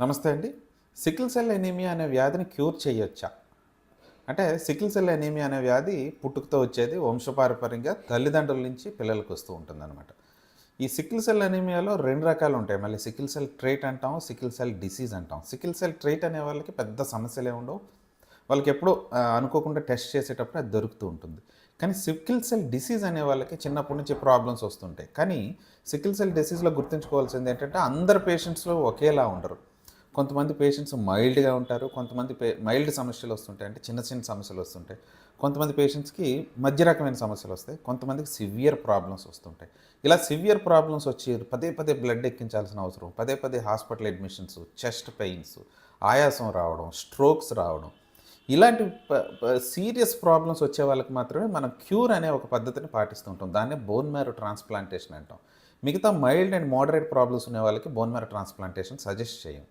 నమస్తే అండి. Sickle cell anaemia అనే వ్యాధిని క్యూర్ చేయొచ్చా? అంటే సికిల్ సెల్ ఎనీమియా అనే వ్యాధి పుట్టుకతో వచ్చేది వంశపారంపర్యంగా తల్లిదండ్రుల నుంచి పిల్లలకు వస్తూ ఉంటుందన్నమాట. ఈ సికిల్ సెల్ ఎనీమియాలో 2 రకాలు ఉంటాయి. మళ్ళీ సికిల్ సెల్ ట్రైట్ అంటాం, సికిల్ సెల్ డిసీజ్ అంటాం. సికిల్ సెల్ ట్రైట్ అనే వాళ్ళకి పెద్ద సమస్యలే ఉండవు. వాళ్ళకి ఎప్పుడూ అనుకోకుండా టెస్ట్ చేసేటప్పుడు అది దొరుకుతూ ఉంటుంది. కానీ సికిల్ సెల్ డిసీజ్ అనే వాళ్ళకి చిన్నప్పటి నుంచి ప్రాబ్లమ్స్ వస్తుంటాయి. కానీ సికిల్ సెల్ డిసీజ్‌లో గుర్తుంచుకోవాల్సింది ఏంటంటే అందరు పేషెంట్స్‌లో ఒకేలా ఉండరు. కొంతమంది పేషెంట్స్ మైల్డ్‌గా ఉంటారు. కొంతమంది మైల్డ్ సమస్యలు వస్తుంటాయి. అంటే చిన్న చిన్న సమస్యలు వస్తుంటాయి. కొంతమంది పేషెంట్స్‌కి మధ్య రకమైన సమస్యలు వస్తాయి. కొంతమందికి సివియర్ ప్రాబ్లమ్స్ వస్తుంటాయి. ఇలా సివియర్ ప్రాబ్లమ్స్ వచ్చి పదే పదే బ్లడ్ ఎక్కించాల్సిన అవసరం, పదే పదే హాస్పిటల్ అడ్మిషన్స్, చెస్ట్ పెయిన్స్, ఆయాసం రావడం, స్ట్రోక్స్ రావడం, ఇలాంటి ప ప సీరియస్ ప్రాబ్లమ్స్ వచ్చే వాళ్ళకి మాత్రమే మనం క్యూర్ అనే ఒక పద్ధతిని పాటిస్తూ ఉంటాం. దాన్నే బోన్ మ్యారో ట్రాన్స్‌ప్లాంటేషన్ అంటాం. మిగతా మైల్డ్ అండ్ మోడరేట్ ప్రాబ్లమ్స్ ఉన్న వాళ్ళకి బోన్ మ్యారో ట్రాన్స్‌ప్లాంటేషన్ సజెస్ట్ చేయం.